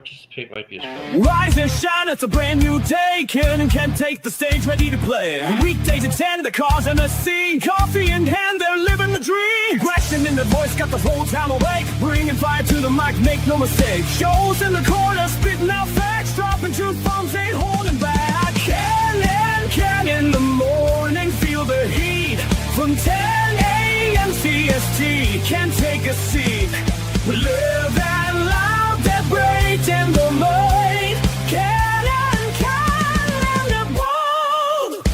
Participate might be a struggle. Rise and shine, it's a brand new day. Can and can take the stage, ready to play. Weekdays at 10, the cars and the scene. Coffee in hand, they're living the dream. Aggression in the voice, got the whole town awake. Bringing fire to the mic, make no mistake. Shows in the corner, spitting out facts. Dropping truth bombs, ain't holding back. Can and can in the morning, feel the heat. From 10 a.m. CST, can take a seat. We live and loud, that break in the mind. Can and the bold.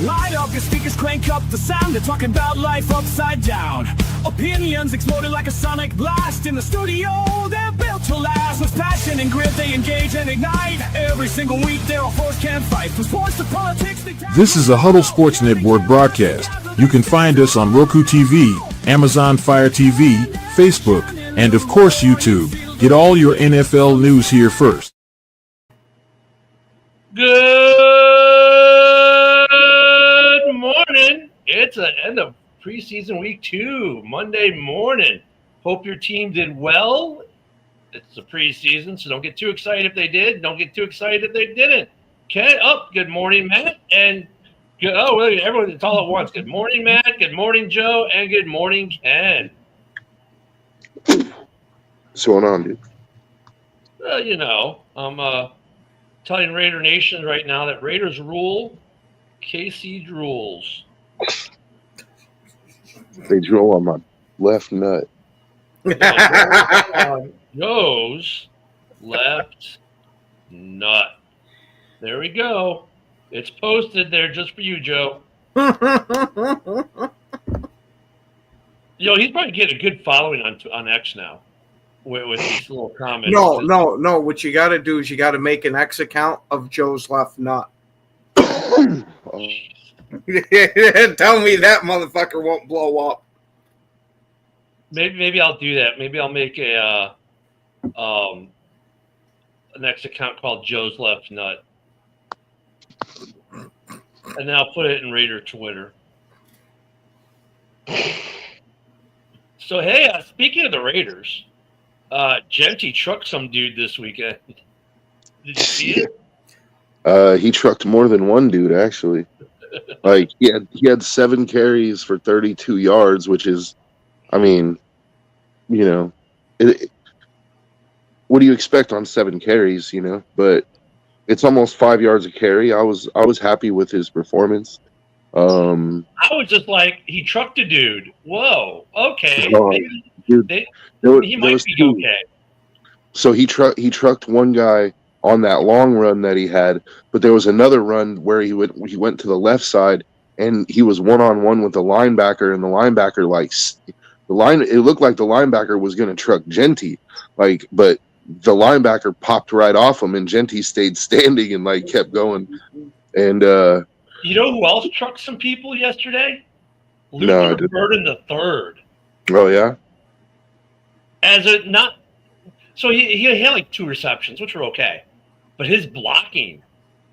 Light up your speakers, crank up the sound. They're talking about life upside down. Opinions exploded like a sonic blast. In the studio, they're built to last. With passion and grit, they engage and ignite. Every single week, they're a force can't fight. From sports to politics, This is a Huddle Sports Network broadcast. You can find us on Roku TV, Amazon Fire TV, Facebook, and of course YouTube. Get all your NFL news here first. Good morning. It's the end of preseason week 2, Monday morning. Hope your team did well. It's the preseason, so don't get too excited if they did. Don't get too excited if they didn't. Okay, good morning, Matt. And everyone, it's all at once. Good morning, Matt. Good morning, Joe. And good morning, Ken. What's going on, dude? I'm telling Raider Nation right now that Raiders rule, KC drools. They drool on my left nut. Joe's left nut. There we go. It's posted there just for you, Joe. He's probably getting a good following on X now with these little comments. No. What you got to do is you got to make an X account of Joe's left nut. Tell me that motherfucker won't blow up. Maybe I'll do that. Maybe I'll make an X account called Joe's Left Nut, and then I'll put it in Raider Twitter. So hey, speaking of the Raiders, Genty trucked some dude this weekend. Did you see it? He trucked more than one dude, actually. Like he had 7 carries for 32 yards, which is, I mean, what do you expect on 7 carries? But it's almost 5 yards a carry. I was happy with his performance. I was just like, he trucked a dude. Whoa, okay. Dude, he might be okay. So he trucked one guy on that long run that he had, but there was another run where he went to the left side and he was one-on-one with the linebacker, and the linebacker it looked like the linebacker was going to truck Genty, but the linebacker popped right off him and Genty stayed standing and kept going. And you know who else trucked some people yesterday? Luther Burden the third. Oh yeah. So he had 2 receptions, which were okay, but his blocking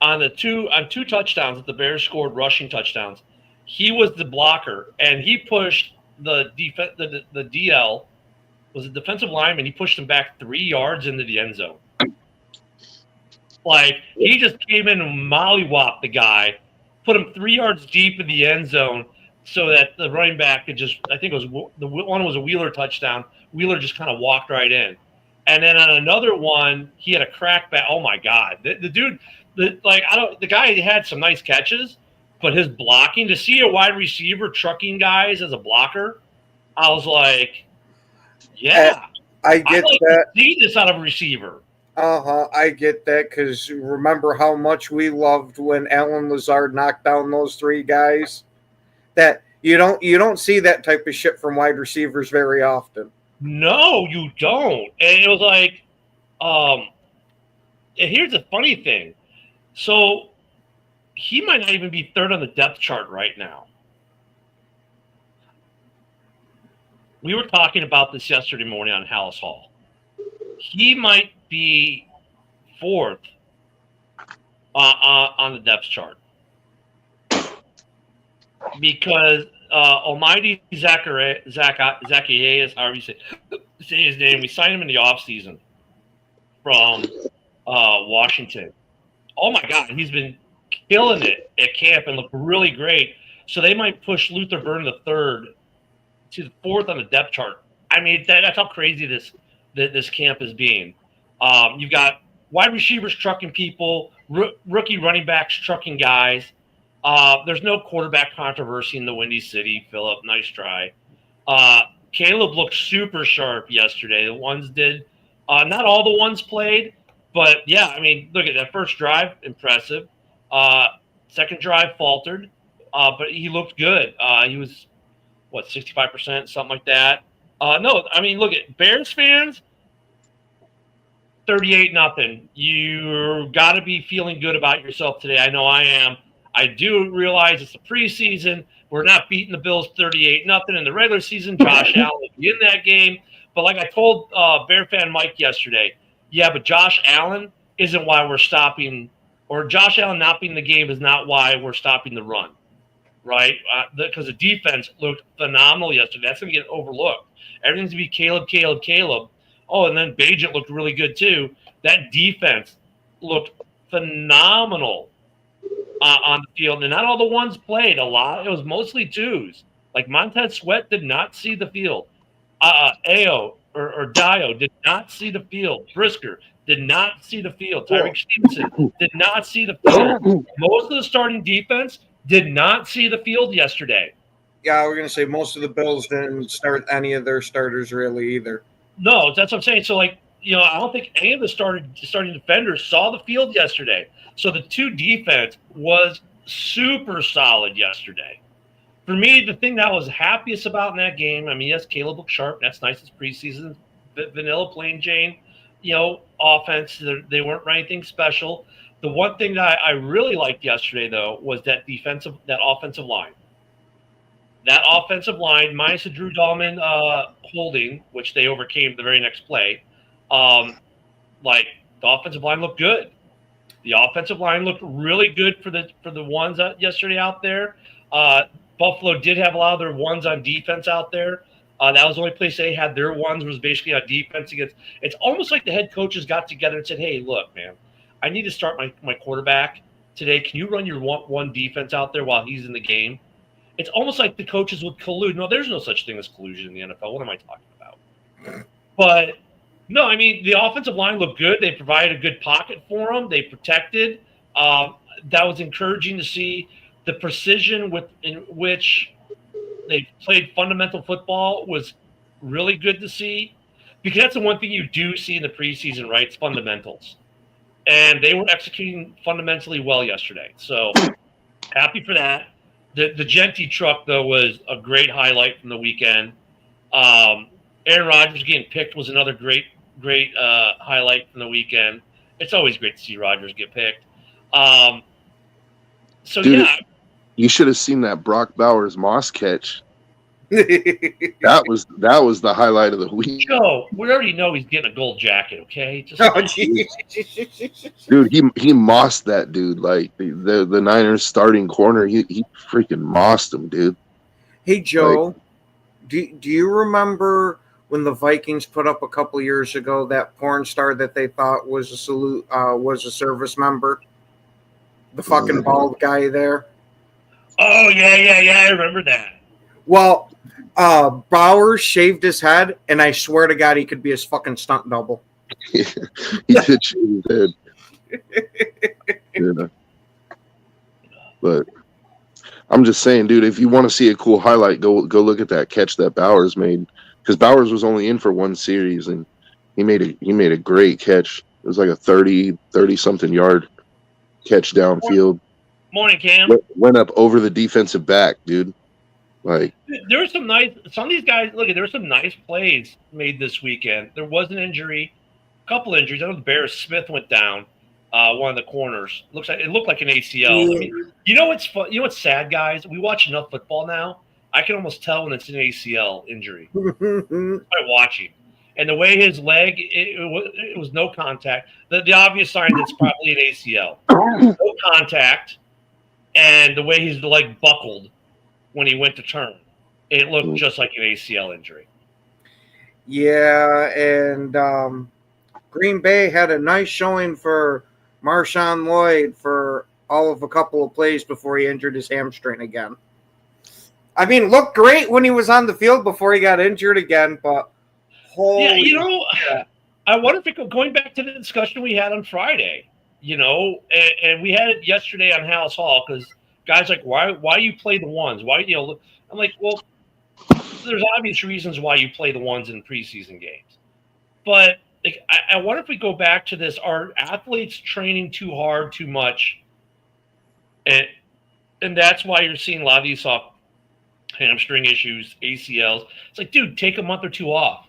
on two touchdowns that the Bears scored, rushing touchdowns, he was the blocker, and he pushed the DL, was a defensive lineman. He pushed him back 3 yards into the end zone. He just came in and mollywopped the guy, put him 3 yards deep in the end zone, so that the running back could just, I think it was the one was a Wheeler touchdown. Wheeler just kind of walked right in. And then on another one, he had a crackback. Oh my God. The dude, the guy had some nice catches, but his blocking, to see a wide receiver trucking guys as a blocker, I was like, yeah. I get that. To see this out of a receiver. I get that, because remember how much we loved when Alan Lazard knocked down those 3 guys? That you don't see that type of shit from wide receivers very often. No, you don't. And it was like, and here's the funny thing. So he might not even be 3rd on the depth chart right now. We were talking about this yesterday morning on Hallis Hall. He might be 4th on the depth chart. Because Almighty Zacchaeus, however you say his name, we signed him in the offseason. from Washington. Oh my God, he's been killing it at camp and looked really great. So they might push Luther Burden the third to the fourth on the depth chart. I mean, that's how crazy this camp is being. You've got wide receivers trucking people, rookie running backs trucking guys. There's no quarterback controversy in the Windy City. Philip, nice try. Caleb looked super sharp yesterday. The ones did. Not all the ones played, but yeah, I mean, look at that first drive, impressive. Second drive faltered, but he looked good. He was, 65%, something like that. No, I mean, look at Bears fans, 38-0. You got to be feeling good about yourself today. I know I am. I do realize it's the preseason. We're not beating the Bills 38-0 in the regular season. Josh Allen will be in that game. But like I told Bear fan Mike yesterday, yeah, but Josh Allen isn't why we're stopping, or Josh Allen not being in the game is not why we're stopping the run, right? Because the defense looked phenomenal yesterday. That's going to get overlooked. Everything's going to be Caleb. Oh, and then Bajent looked really good too. That defense looked phenomenal on the field. And not all the ones played a lot. It was mostly twos. Like Montez Sweat did not see the field. Ayo or Dio did not see the field. Brisker did not see the field. Tyreek Stevenson did not see the field. Most of the starting defense did not see the field yesterday. Yeah, we're going to say most of the Bills didn't start any of their starters really either. No, that's what I'm saying. So, I don't think any of the starting defenders saw the field yesterday. So the two defense was super solid yesterday. For me, the thing that I was happiest about in that game, I mean, yes, Caleb looked sharp. That's nice. It's preseason. Vanilla plain Jane, offense. They weren't anything special. The one thing that I really liked yesterday, though, was that offensive line. That offensive line, minus the Drew Dahlman holding, which they overcame the very next play, the offensive line looked good. The offensive line looked really good for the ones yesterday out there. Buffalo did have a lot of their ones on defense out there. That was the only place they had their ones was basically on defense against. It's almost like the head coaches got together and said, "Hey, look, man, I need to start my quarterback today. Can you run your one defense out there while he's in the game?" It's almost like the coaches would collude. No, there's no such thing as collusion in the NFL. What am I talking about? But no, I mean, the offensive line looked good. They provided a good pocket for them. They protected. That was encouraging to see. The precision in which they played fundamental football was really good to see, because that's the one thing you do see in the preseason, right? It's fundamentals. And they were executing fundamentally well yesterday. So happy for that. The Genty truck, though, was a great highlight from the weekend. Aaron Rodgers getting picked was another great highlight from the weekend. It's always great to see Rodgers get picked. Dude, you should have seen that Brock Bowers Moss catch. That was the highlight of the week. Joe, we already know he's getting a gold jacket, okay? Dude, he mossed that dude. Like the Niners starting corner, he freaking mossed him, dude. Hey Joe, do you remember when the Vikings put up a couple years ago that porn star that they thought was a service member? The fucking bald guy there. Oh yeah, I remember that. Well, Bowers shaved his head, and I swear to God, he could be his fucking stunt double. He did shave his head. Yeah. But I'm just saying, dude, if you want to see a cool highlight, go look at that catch that Bowers made, because Bowers was only in for one series, and he made a great catch. It was like a 30 something yard catch downfield. Morning, Cam. Went up over the defensive back, dude. Like, there were some of these guys. Look, there were some nice plays made this weekend. There was an injury, a couple injuries. I know the Bears Smith went down, one of the corners. It looked like an ACL. I mean, you know what's fun? You know what's sad, guys? We watch enough football now. I can almost tell when it's an ACL injury by watching. And the way his leg, it was no contact. The obvious sign that's probably an ACL. No contact. And the way his leg buckled when he went to turn, it looked just like an ACL injury. Yeah, and Green Bay had a nice showing for Marshawn Lloyd for all of a couple of plays before he injured his hamstring again. I mean, looked great when he was on the field before he got injured again, but holy I wonder if going back to the discussion we had on Friday, and we had it yesterday on House Hall because guys like, why you play the ones? Why, I'm like, well, there's obvious reasons why you play the ones in preseason games. But like, I wonder if we go back to this, are athletes training too hard, too much? And that's why you're seeing a lot of these soft hamstring issues, ACLs. It's like, dude, take a month or two off.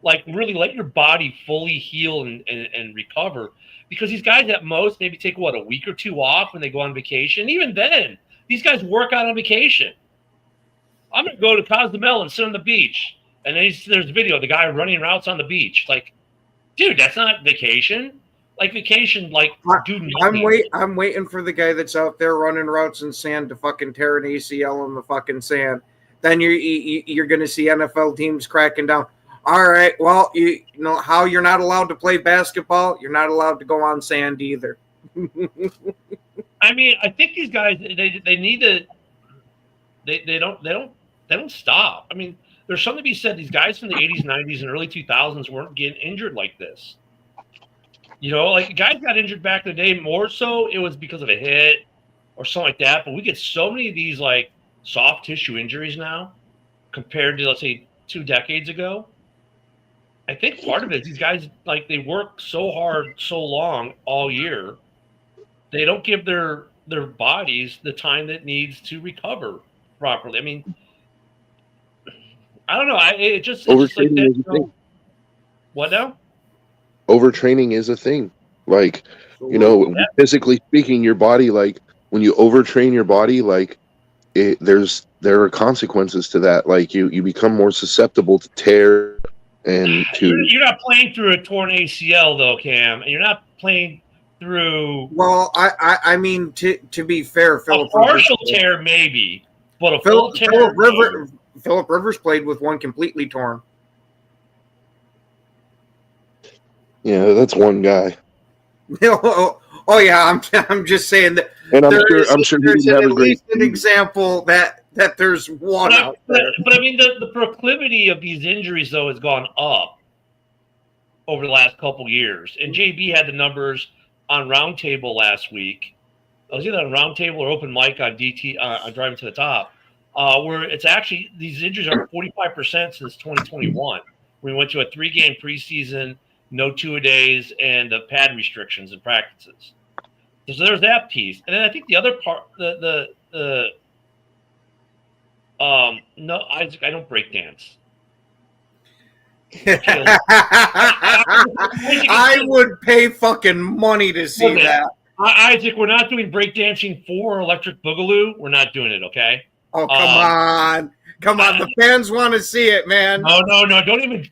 Like, really let your body fully heal and recover. Because these guys at most maybe take, a week or two off when they go on vacation. Even then, these guys work out on vacation. I'm going to go to Cozumel and sit on the beach. And then there's a video of the guy running routes on the beach. Like, dude, that's not vacation. Like, vacation, like, do nothing. I'm waiting for the guy that's out there running routes in sand to fucking tear an ACL in the fucking sand. Then you're going to see NFL teams cracking down. All right, well, you know how you're not allowed to play basketball? You're not allowed to go on sand either. I mean, I think these guys they need to they don't stop. I mean, there's something to be said. These guys from the 80s, 90s, and early 2000s weren't getting injured like this. Like guys got injured back in the day. More so, it was because of a hit or something like that. But we get so many of these like soft tissue injuries now compared to, let's say, 2 decades ago. I think part of it is these guys, like, they work so hard so long all year, they don't give their bodies the time that needs to recover properly. I mean, I don't know. It's just like that. What now? Overtraining is a thing. Like, physically speaking, your body, like, when you overtrain your body, like, there are consequences to that. Like, you become more susceptible to tear. And you're not playing through a torn ACL though, Cam, and you're not playing through. Well, I mean, to be fair, Philip partial tear maybe, but a full tear. Philip Rivers played with one completely torn. Yeah, that's one guy. Oh yeah, I'm just saying that. And I'm sure there's at least an example that there's one out there. But I mean, the proclivity of these injuries though has gone up over the last couple years. And JB had the numbers on Roundtable last week. I was either on Roundtable or Open Mic on DT on Driving to the Top, where it's actually these injuries are 45% since 2021. We went to a 3-game preseason, no 2-a-days, and the pad restrictions and practices. So there's that piece. And then I think the other part, no, Isaac, I don't break dance. I would pay fucking money to see that. Isaac, we're not doing breakdancing for Electric Boogaloo. We're not doing it, okay? Oh, come on. The fans want to see it, man. No. Don't even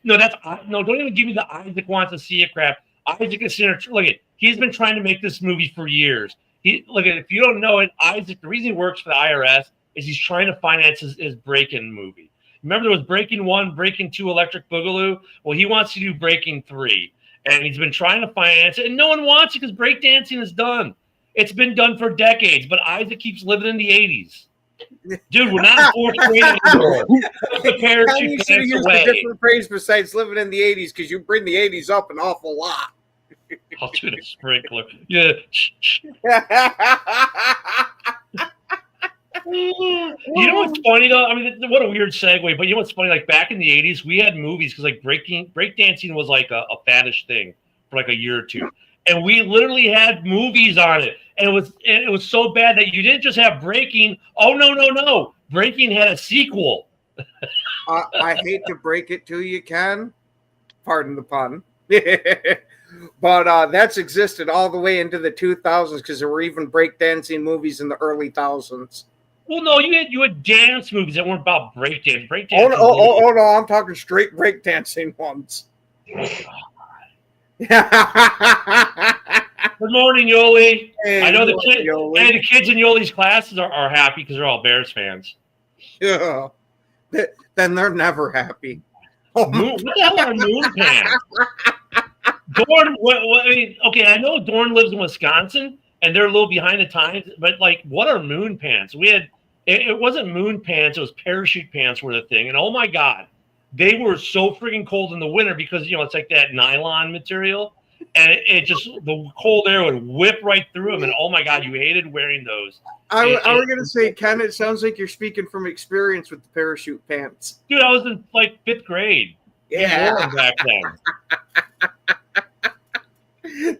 give me the Isaac wants to see it crap. Isaac is sitting there. Look at, he's been trying to make this movie for years. If you don't know it, Isaac, the reason he works for the IRS is he's trying to finance his Breaking movie. Remember there was Breaking 1, Breaking 2, Electric Boogaloo? Well, he wants to do Breaking 3. And he's been trying to finance it, and no one wants it because breakdancing is done. It's been done for decades, but Isaac keeps living in the 80s. Dude, we're not in fourth grade anymore. The parachute you should have used a different phrase besides living in the 80s because you bring the 80s up an awful lot. I'll do the sprinkler. Yeah. You know what's funny though? I mean, what a weird segue. But you know what's funny? Like back in the 80s, we had movies because like breakdancing was like a faddish thing for like a year or two, and we literally had movies on it. And it was so bad that you didn't just have Breaking. Oh no! Breaking had a sequel. I hate to break it to you, Ken. Pardon the pun. But that's existed all the way into the 2000s because there were even breakdancing movies in the early thousands. Well, no, you had dance movies that weren't about breakdance. Oh no, I'm talking straight breakdancing ones. Good morning, Yoli. Hey, I know the kids in Yoli's classes are happy because they're all Bears fans. Yeah, then they're never happy. What the hell are moon pants? Dorn, I mean, okay, I know Dorn lives in Wisconsin, and they're a little behind the times, but like, what are moon pants? We had it wasn't moon pants; it was parachute pants were the thing, and oh my god, they were so freaking cold in the winter because it's like that nylon material, and it just the cold air would whip right through them, and oh my god, you hated wearing those. I was going to say, Ken, it sounds like you're speaking from experience with the parachute pants. Dude, I was in like 5th grade. Yeah. Wore them back then.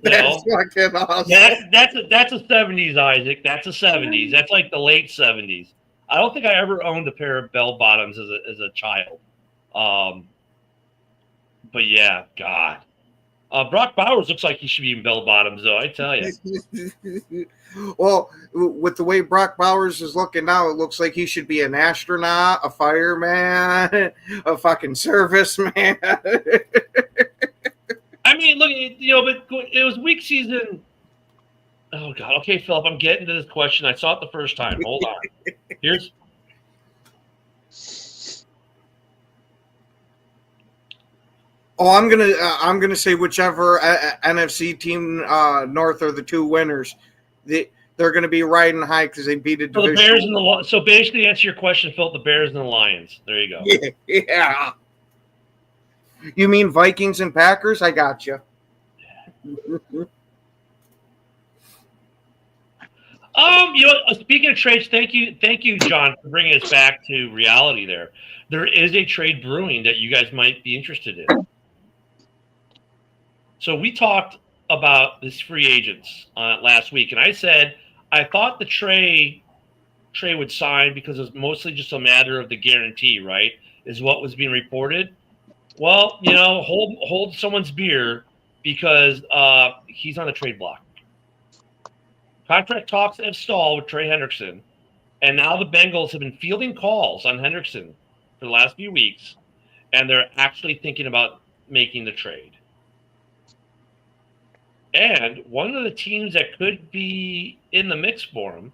That's fucking awesome. That's a 70s, Isaac. That's a 70s. That's like the late 70s. I don't think I ever owned a pair of bell bottoms as a child. But yeah, God. Brock Bowers looks like he should be in bell bottoms, though. I tell you. Well, with the way Brock Bowers is looking now, it looks like he should be an astronaut, a fireman, a fucking serviceman. I mean, look, but it was weak season. Oh God. Okay, Philip, I'm getting to this question. I saw it the first time. Hold on. Here's. Oh, I'm gonna say whichever NFC team north are the two winners. They're gonna be riding high because they beat a division. So the Bears and the so basically, answer your question, Phil. The Bears and the Lions. There you go. Yeah. You mean Vikings and Packers? I got you. Speaking of trades, thank you, John, for bringing us back to reality. There is a trade brewing that you guys might be interested in. So we talked about this free agents last week, and I said I thought the Trey would sign because it was mostly just a matter of the guarantee, right? Is what was being reported. Well, hold someone's beer because he's on the trade block. Contract talks have stalled with Trey Hendrickson, and now the Bengals have been fielding calls on Hendrickson for the last few weeks, and they're actually thinking about making the trade. And one of the teams that could be in the mix for him,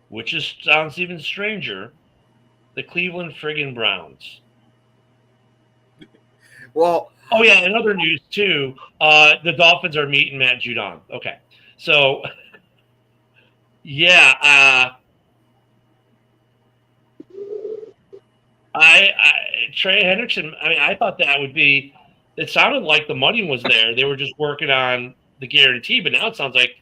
which sounds even stranger, the Cleveland friggin' Browns. Well, oh yeah, and other news too. The Dolphins are meeting Matt Judon. Okay, so yeah, Trey Hendrickson. I mean, I thought that would be. It sounded like the money was there. They were just working on the guarantee, but now it sounds like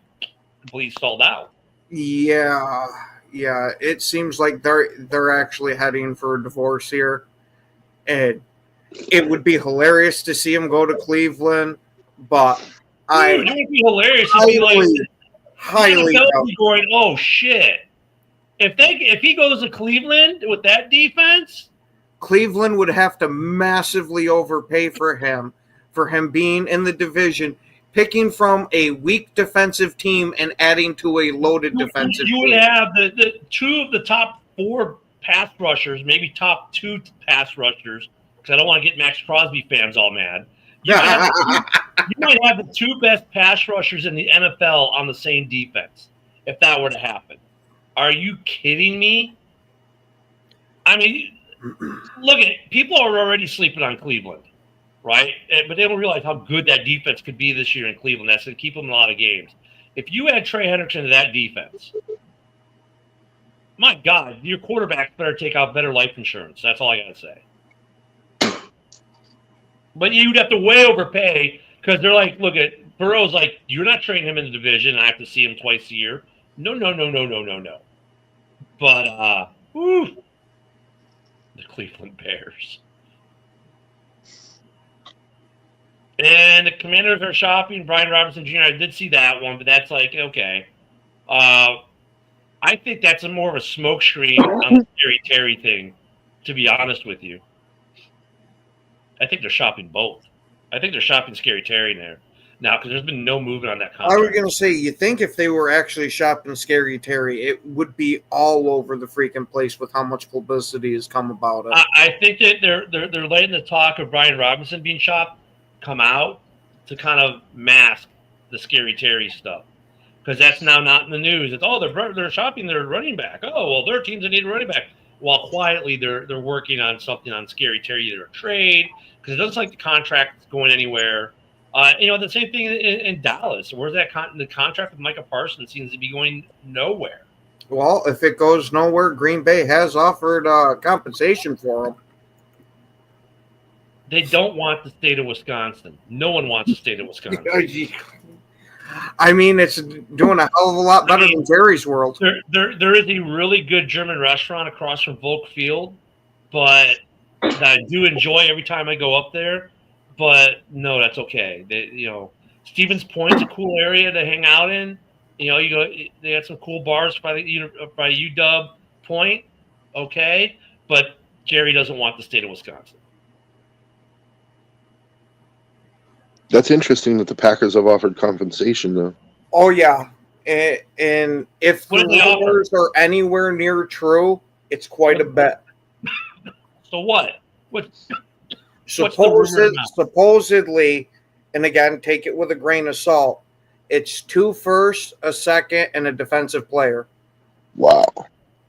completely stalled out. Yeah. It seems like they're actually heading for a divorce here, and it would be hilarious to see him go to Cleveland. But it would be hilarious. Highly going, oh shit! If he goes to Cleveland with that defense, Cleveland would have to massively overpay for him being in the division, picking from a weak defensive team and adding to a loaded defensive team. You would have the two of the top 4 pass rushers, maybe top 2 pass rushers, because I don't want to get Max Crosby fans all mad. You might have the 2 best pass rushers in the NFL on the same defense if that were to happen. Are you kidding me? I mean, look at people are already sleeping on Cleveland, right? But they don't realize how good that defense could be this year in Cleveland. That's going to keep them in a lot of games. If you add Trey Hendrickson to that defense, my God, your quarterback better take out better life insurance. That's all I got to say. But you'd have to way overpay because they're like, look at Burrow's like, you're not trading him in the division. I have to see him twice a year. No. But, the Cleveland Bears. And the Commanders are shopping Brian Robinson Jr. I did see that one, but that's like, okay. I think that's more of a smokescreen on the Scary Terry thing, to be honest with you. I think they're shopping both. I think they're shopping Scary Terry there now because there's been no movement on that contract. I was going to say, you think if they were actually shopping Scary Terry, it would be all over the freaking place with how much publicity has come about it. I think that they're letting the talk of Brian Robinson being shopped come out to kind of mask the Scary Terry stuff because that's now not in the news. It's they're shopping their running back. Oh well, there are teams that need a running back. While quietly they're working on something on Scary Terry, either a trade because it doesn't like the contract going anywhere. The same thing in Dallas. Where's the contract with Micah Parsons seems to be going nowhere. Well, if it goes nowhere, Green Bay has offered compensation for him. They don't want the state of Wisconsin. No one wants the state of Wisconsin. I mean, it's doing a hell of a lot better than Jerry's World. There is a really good German restaurant across from Volk Field, but that I do enjoy every time I go up there. But no, that's okay. Stevens Point's a cool area to hang out in. They got some cool bars by UW Point. Okay, but Jerry doesn't want the state of Wisconsin. That's interesting that the Packers have offered compensation, though. Oh, yeah. And if the rumors are anywhere near true, it's quite a bet. So what? Supposedly, and again, take it with a grain of salt, it's 2 firsts, a second, and a defensive player. Wow.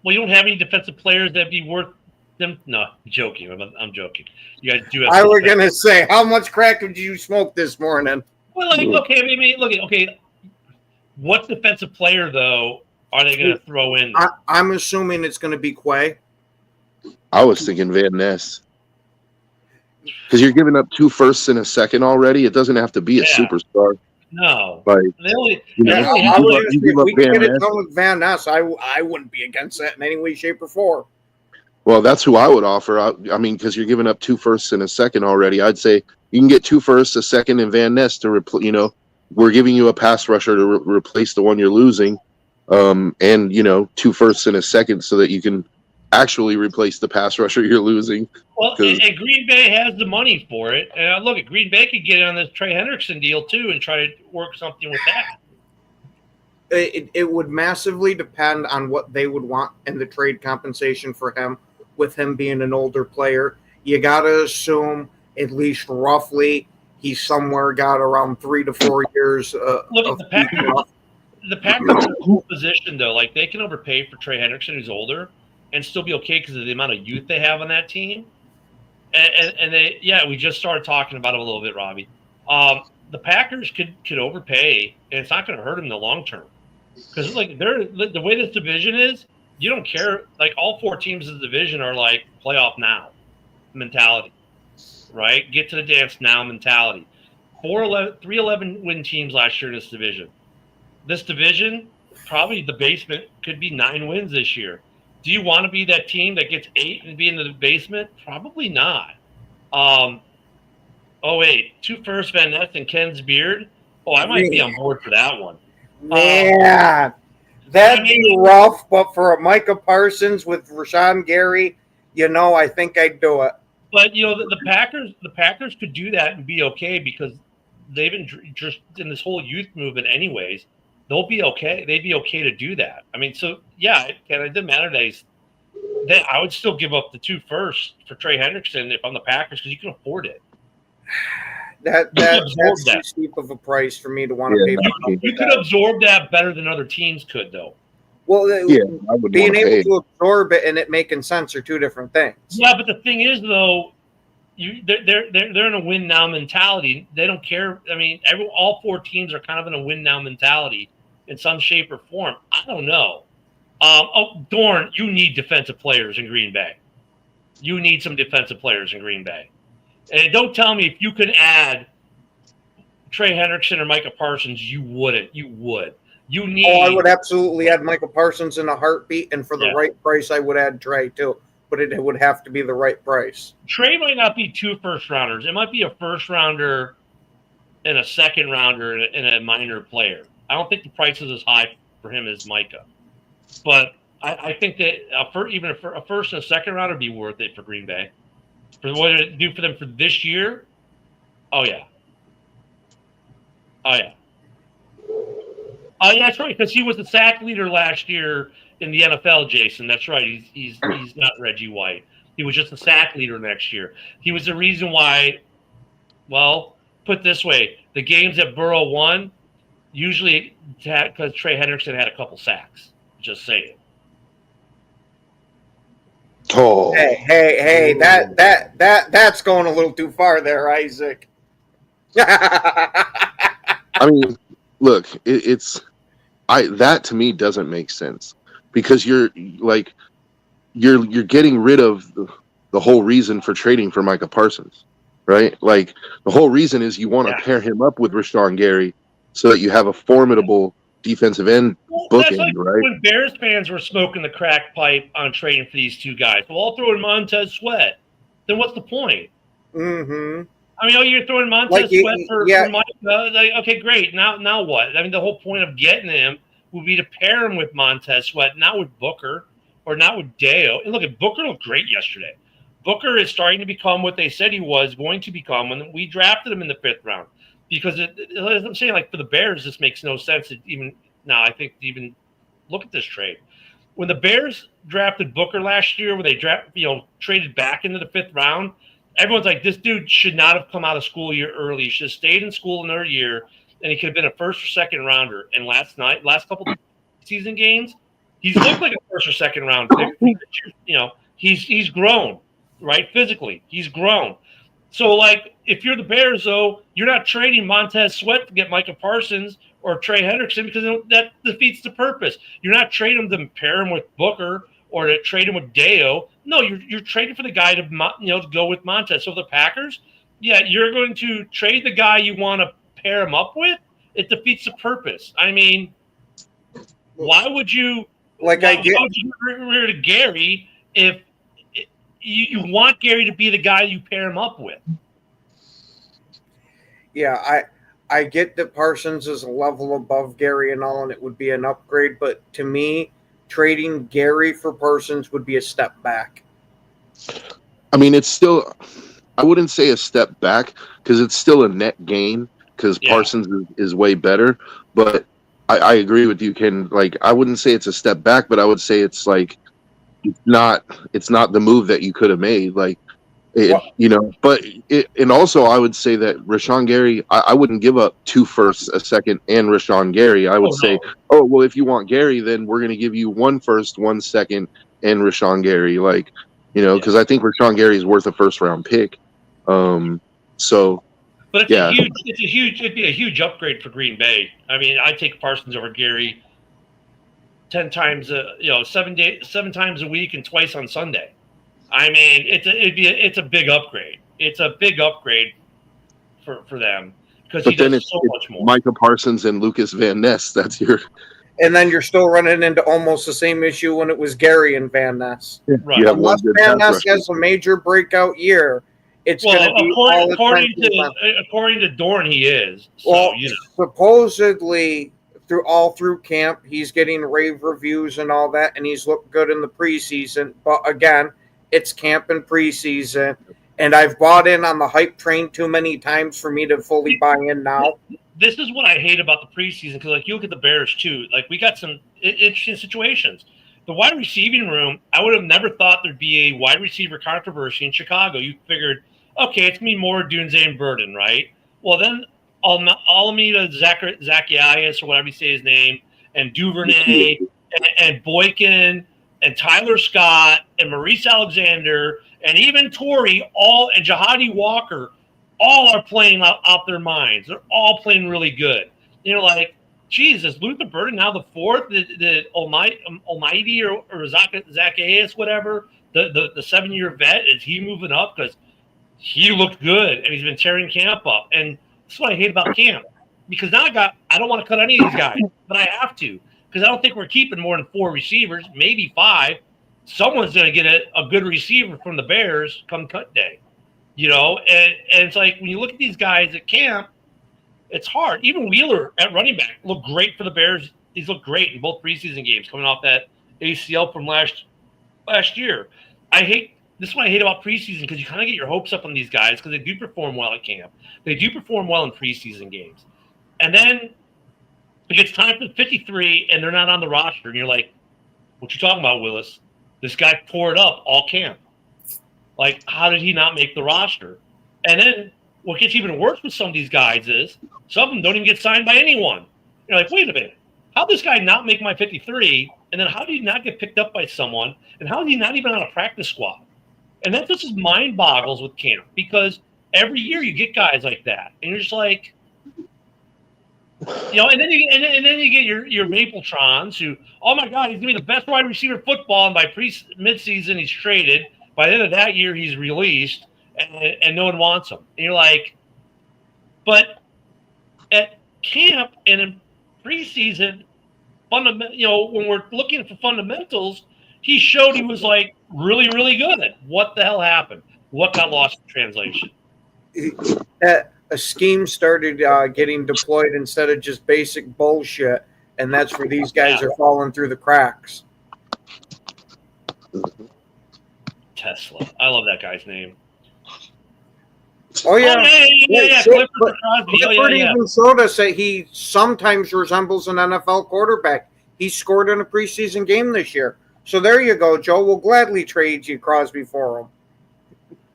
Well, you don't have any defensive players that'd be worth them. No, I'm joking. I'm joking. You guys do have. I was gonna say, how much crack did you smoke this morning? Well, okay. What defensive player though are they going to throw in? I'm assuming it's going to be Quay. I was thinking Van Ness. Because you're giving up 2 firsts and a second already. It doesn't have to be a superstar. No. Like, we can get it done with Van Ness. I wouldn't be against that in any way, shape, or form. Well, that's who I would offer. I mean, because you're giving up 2 firsts and a second already. I'd say you can get 2 firsts, a second, and Van Ness to replace. We're giving you a pass rusher to replace the one you're losing, and 2 firsts and a second so that you can actually replace the pass rusher you're losing. Well, and Green Bay has the money for it. And look, Green Bay could get on this Trey Hendrickson deal too and try to work something with that. It would massively depend on what they would want in the trade compensation for him, with him being an older player. You got to assume at least roughly he's somewhere got around 3 to 4 years. Look at the Packers. The Packers are in a cool position, though. Like, they can overpay for Trey Hendrickson, who's older, and still be okay because of the amount of youth they have on that team. And we just started talking about it a little bit, Robbie. The Packers could overpay, and it's not going to hurt them in the long term. Because the way this division is, you don't care. Like, all 4 teams in the division are like playoff now mentality, right? Get to the dance now mentality. 3-11 win teams last year in this division. This division, probably the basement could be 9 wins this year. Do you want to be that team that gets 8 and be in the basement? Probably not. 2 firsts, Van Ness and Ken's Beard. Oh, I might be on board for that one. Yeah, that'd be rough. But for a Micah Parsons with Rashawn Gary, I think I'd do it. But the Packers could do that and be okay because they've been just in this whole youth movement, anyways. They'll be okay. They'd be okay to do that. I mean, so yeah, it didn't matter that I would still give up the 2 firsts for Trey Hendrickson if I'm the Packers because you can afford it. That's too steep of a price for me to want to pay. You could absorb that better than other teams could, though. Well, being able to absorb it and it making sense are 2 different things. Yeah, but the thing is, though, they're in a win now mentality. They don't care. I mean, all 4 teams are kind of in a win now mentality in some shape or form. I don't know. Dorn, you need defensive players in Green Bay. You need some defensive players in Green Bay. And don't tell me if you could add Trey Hendrickson or Micah Parsons, you wouldn't. You would. You need. I would absolutely add Micah Parsons in a heartbeat, and for the right price, I would add Trey too. But it would have to be the right price. Trey might not be 2 first rounders. It might be a first rounder and a second rounder and a minor player. I don't think the price is as high for him as Micah. But I think that even a first and a second rounder would be worth it for Green Bay. For what it do for them for this year, oh yeah. That's right, because he was the sack leader last year in the NFL, Jason. That's right. He's not Reggie White. He was just the sack leader next year. He was the reason why, well, put it this way, the games that Burrow won, usually because Trey Hendrickson had a couple sacks. Just saying. Oh. Hey, that's going a little too far there, Isaac. I mean, look, that to me doesn't make sense because you're getting rid of the whole reason for trading for Micah Parsons, right? Like the whole reason is you want to pair him up with Rashawn Gary so that you have a formidable defensive end That's bookend, like right? when Bears fans were smoking the crack pipe on trading for these two guys. Well, I'll throw in Montez Sweat. Then what's the point? Mm-hmm. I mean, you're throwing Montez Sweat for Micah. Like, okay, great. Now what? I mean, the whole point of getting him would be to pair him with Montez Sweat, not with Booker or not with Deo. And look, Booker looked great yesterday. Booker is starting to become what they said he was going to become when we drafted him in the 5th round. Because as I'm saying, like for the Bears, this makes no sense. I think to even look at this trade. When the Bears drafted Booker last year, when they traded back into the 5th round, everyone's like, this dude should not have come out of school a year early. He should have stayed in school another year, and he could have been a 1st or 2nd rounder. And last couple of season games, he's looked like a 1st or 2nd round pick. He's grown, right? Physically, he's grown. So, like, if you're the Bears, though, you're not trading Montez Sweat to get Micah Parsons or Trey Hendrickson because that defeats the purpose. You're not trading them to pair him with Booker or to trade him with Deo. No, you're trading for the guy to go with Montez. So the Packers, you're going to trade the guy you want to pair him up with. It defeats the purpose. I mean, why would you get rid of Gary if you want Gary to be the guy you pair him up with? Yeah, I get that Parsons is a level above Gary and all, and it would be an upgrade. But to me, trading Gary for Parsons would be a step back. I mean, it's still, I wouldn't say a step back because it's still a net gain because Parsons is way better. But I agree with you, Ken. Like, I wouldn't say it's a step back, but I would say it's like, it's not the move that you could have made. Like, and also I would say that Rashawn Gary, I wouldn't give up 2 firsts, a second, and Rashawn Gary. I would say, if you want Gary, then we're going to give you 1 first, 1 second, and Rashawn Gary. Like, because I think Rashawn Gary is worth a 1st round pick. But it'd be a huge upgrade for Green Bay. I mean, I'd take Parsons over Gary 10 times, 7 times a week and twice on Sunday. I mean, it's a big upgrade. It's a big upgrade for them because he does so much more. Micah Parsons and Lucas Van Ness. And then you're still running into almost the same issue when it was Gary and Van Ness. Yeah. Right. Unless Van Ness has a major breakout year, it's going to be according to Dorn, he is. So, supposedly through camp, he's getting rave reviews and all that, and he's looked good in the preseason. But again, it's camp and preseason, and I've bought in on the hype train too many times for me to fully buy in now. This is what I hate about the preseason because, like, you look at the Bears too. Like, we got some interesting situations. The wide receiving room, I would have never thought there'd be a wide receiver controversy in Chicago. You figured, okay, it's going to be more Dunze and Burden, right? Well, then Alameda Zacchaeus, or whatever you say his name, and Duvernay, and Boykin, and Tyler Scott, and Maurice Alexander, and even Torrey, and Jahadi Walker, all are playing out their minds. They're all playing really good. Like, Jesus, Luther Burden now the 4th, the Almighty or Zacchaeus, whatever, the 7-year vet, is he moving up? Because he looked good, and he's been tearing camp up. And that's what I hate about camp. Because now I don't want to cut any of these guys, but I have to. Because I don't think we're keeping more than 4 receivers, maybe 5. Someone's going to get a good receiver from the Bears come cut day. And it's like when you look at these guys at camp, it's hard. Even Wheeler at running back looked great for the Bears. He's looked great in both preseason games coming off that ACL from last year. This is what I hate about preseason because you kind of get your hopes up on these guys because they do perform well at camp. They do perform well in preseason games. And then it gets time for 53 and they're not on the roster. And you're like, what you talking about, Willis? This guy tore it up all camp. Like, how did he not make the roster? And then what gets even worse with some of these guys is some of them don't even get signed by anyone. You're like, wait a minute. How did this guy not make my 53? And then how did he not get picked up by someone? And how is he not even on a practice squad? And that just mind boggles with camp because every year you get guys like that, and you're just like, and then you get your Mapletrons who, oh my God, he's gonna be the best wide receiver in football, and by midseason he's traded. By the end of that year, he's released, and no one wants him. And you're like, but at camp and in preseason, when we're looking for fundamentals, he showed he was like really, really good. What the hell happened? What got lost in translation? A scheme started getting deployed instead of just basic bullshit, and that's where these guys are falling through the cracks. Tesla. I love that guy's name. Oh, yeah. Clifford even showed us that he sometimes resembles an NFL quarterback. He scored in a preseason game this year. So there you go, Joe. We'll gladly trade you Crosby for him.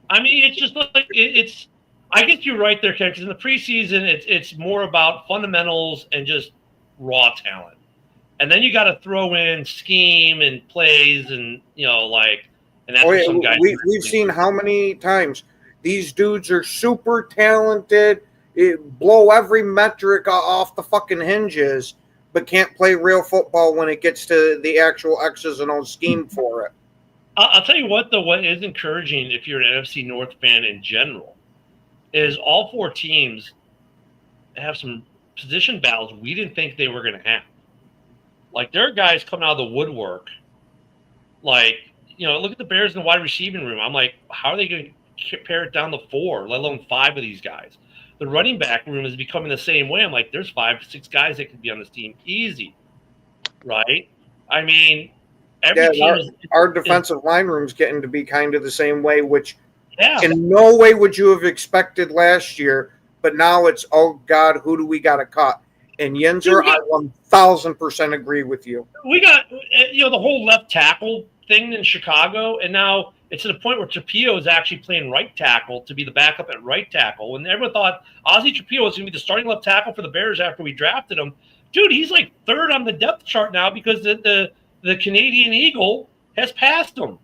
I mean, it's just like it's. I guess you're right there, Ken, because in the preseason, it's more about fundamentals and just raw talent. And then you got to throw in scheme and plays and, and that's what some guys we've seen how many times these dudes are super talented, blow every metric off the fucking hinges, but can't play real football when it gets to the actual X's and O's scheme for it. I'll tell you what, though, what is encouraging if you're an NFC North fan in general is all four teams have some position battles we didn't think they were going to have. Like, there are guys coming out of the woodwork. Like, look at the Bears in the wide receiving room. I'm like, how are they going to pare it down to 4, let alone 5 of these guys? The running back room is becoming the same way. I'm like, there's 5, 6 guys that could be on this team easy, right? I mean, our defensive line room's getting to be kind of the same way, which in no way would you have expected last year, but now it's, oh God, who do we got to cut? And Yinzer, I 1,000% agree with you. We got, the whole left tackle thing in Chicago, and now it's to the point where Trapio is actually playing right tackle to be the backup at right tackle. When everyone thought Ozzie Trapio was going to be the starting left tackle for the Bears after we drafted him, dude, he's like 3rd on the depth chart now because the Canadian Eagle has passed him.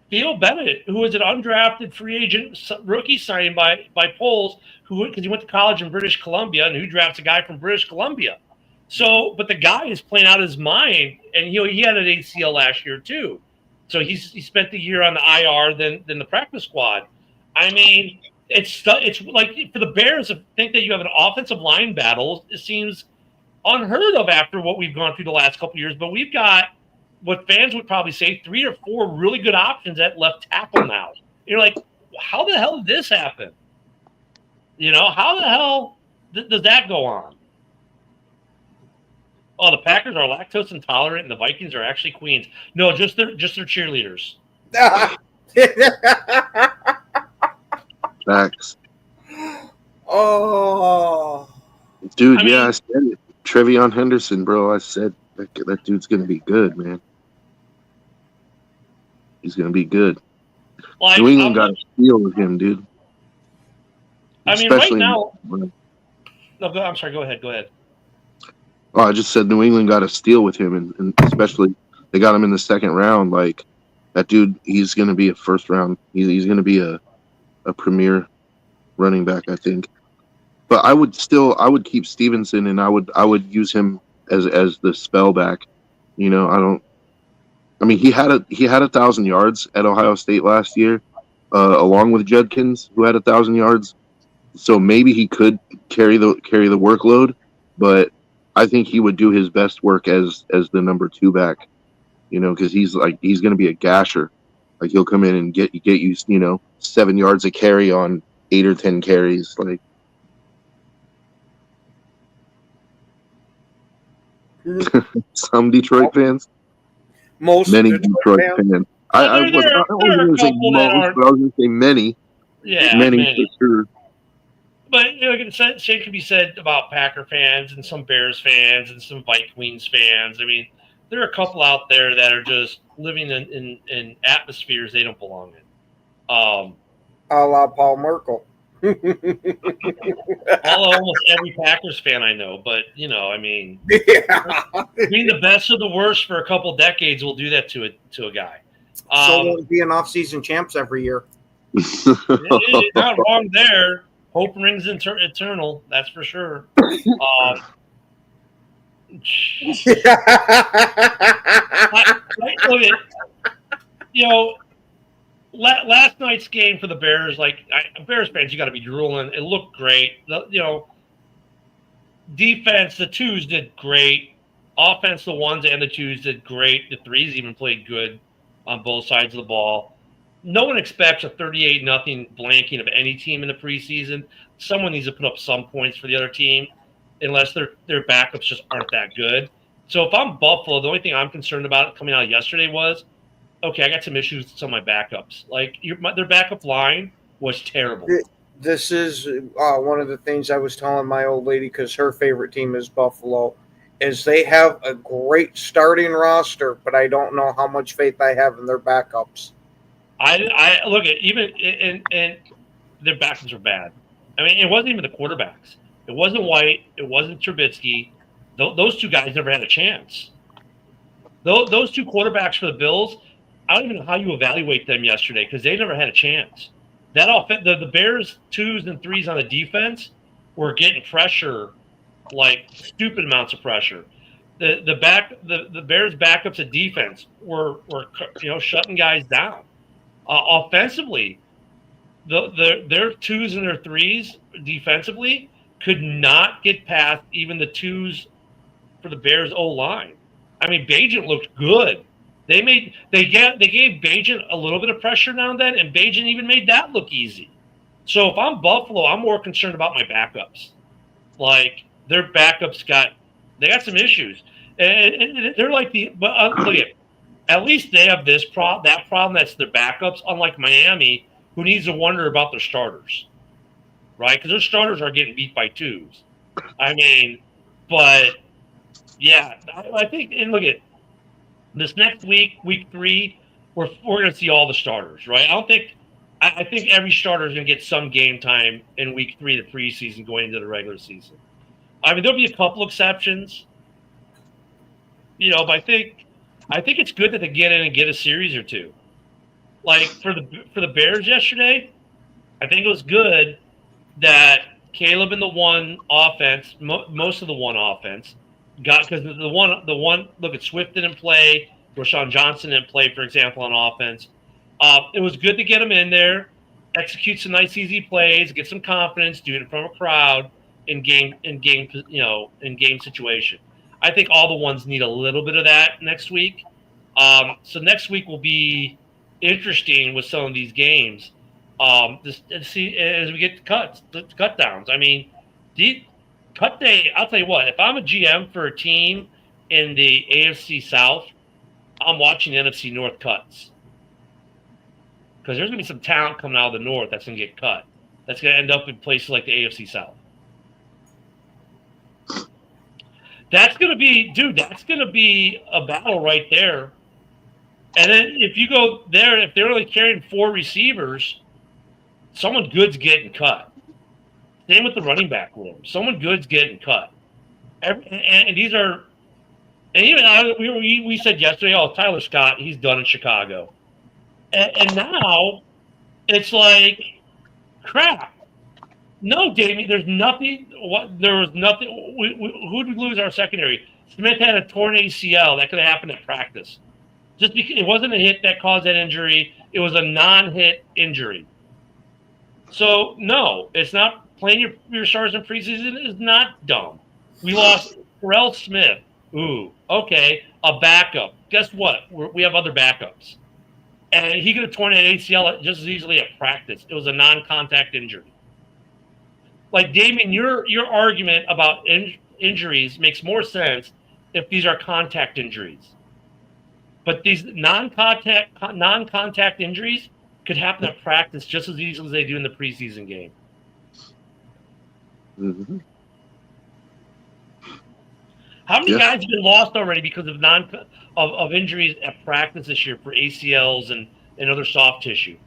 Theo Bennett, who was an undrafted free agent rookie signing by Poles, because he went to college in British Columbia, and who drafts a guy from British Columbia. So, but the guy is playing out his mind, and he had an ACL last year too. So he spent the year on the IR, than the practice squad. I mean, it's like for the Bears to think that you have an offensive line battle, it seems unheard of after what we've gone through the last couple of years. But we've got what fans would probably say 3 or 4 really good options at left tackle now. You're like, how the hell did this happen? How the hell does that go on? Oh, the Packers are lactose intolerant, and the Vikings are actually queens. No, just their cheerleaders. Facts. Oh, dude, I said it. Trevion Henderson, bro. I said that dude's gonna be good, man. He's gonna be good. Well, New England got a steal with him, dude. I mean, especially right now. No, I'm sorry. Go ahead. Oh, I just said New England got a steal with him, and especially they got him in the 2nd round. Like, that dude, he's going to be a first round. He's going to be a premier running back, I think. But I would keep Stevenson, and I would use him as the spell back. He had 1,000 yards at Ohio State last year, along with Judkins, who had 1,000 yards. So maybe he could carry the workload, but I think he would do his best work as the number 2 back, because he's going to be a gasher. Like, he'll come in and get you, 7 yards a carry on 8 or 10 carries. Like, some Detroit fans, many Detroit fans. I wasn't going to say most, but I was going to say many. Yeah, many for sure. But same can be said about Packer fans and some Bears fans and some Vikings fans. I mean, there are a couple out there that are just living in atmospheres they don't belong in. A la Paul Merkel. Almost every Packers fan I know, but being the best of the worst for a couple decades will do that to a guy. So we'll be an off-season champs every year. You're not wrong there. Hope rings eternal. That's for sure. Look at, last night's game for the Bears. Bears fans, you got to be drooling. It looked great. Defense, the twos did great. Offense, the ones and the twos did great. The threes even played good on both sides of the ball. No one expects a 38-0 blanking of any team in the preseason. Someone needs to put up some points for the other team, unless their backups just aren't that good. So if I'm Buffalo, the only thing I'm concerned about coming out yesterday was, okay, I got some issues with some of my backups. Their backup line was terrible. This is one of the things I was telling my old lady, because her favorite team is Buffalo, is they have a great starting roster, but I don't know how much faith I have in their backups. I look at even and their backups are bad. I mean, it wasn't even the quarterbacks. It wasn't White. It wasn't Trubisky. Those two guys never had a chance. Those two quarterbacks for the Bills, I don't even know how you evaluate them yesterday, because they never had a chance. That offense, the Bears 2s and 3s on the defense were getting pressure, like stupid amounts of pressure. The Bears backups at defense were shutting guys down. Offensively, their 2s and their 3s defensively could not get past even the 2s for the Bears O-line. I mean, Bagent looked good. They gave Bagent a little bit of pressure now and then, and Bagent even made that look easy. So if I'm Buffalo, I'm more concerned about my backups. Like, their backups got some issues, and they're like look at least they have that problem that's their backups. Unlike Miami, who needs to wonder about their starters, right? Because their starters are getting beat by 2s. I mean, but yeah, I think, and look at this next week, week 3, we're going to see all the starters, right? I think every starter is going to get some game time in week 3 of the preseason going into the regular season. I mean, there'll be a couple exceptions, but I think it's good that they get in and get a series or two. Like for the Bears yesterday, I think it was good that Caleb in the one offense, most of the one offense, because the one look at Swift didn't play, Rashawn Johnson didn't play, for example, on offense. It was good to get him in there, execute some nice easy plays, get some confidence, do it in front of a crowd in game situation. I think all the ones need a little bit of that next week. So next week will be interesting with some of these games. Just to see as we get the cut downs. I mean, cut day, I'll tell you what, if I'm a GM for a team in the AFC South, I'm watching the NFC North cuts. Because there's going to be some talent coming out of the North that's going to get cut. That's going to end up in places like the AFC South. That's going to be a battle right there. And then if you go there, if they're only carrying 4 receivers, someone good's getting cut. Same with the running back room. Someone good's getting cut. And these are, and even we said yesterday, Tyler Scott, he's done in Chicago. And now it's like, crap. No, Damien, there's nothing. There was nothing. Who did we lose our secondary? Smith had a torn ACL. That could have happened at practice. Just because it wasn't a hit that caused that injury. It was a non-hit injury. So, no, it's not playing your stars in preseason is not dumb. We lost Terrell Smith. Ooh, okay, a backup. Guess what? We have other backups. And he could have torn an ACL just as easily at practice. It was a non-contact injury. Like, Damien, your argument about injuries makes more sense if these are contact injuries. But these non-contact injuries could happen at practice just as easily as they do in the preseason game. Mm-hmm. How many guys have been lost already because of injuries at practice this year for ACLs and other soft tissue?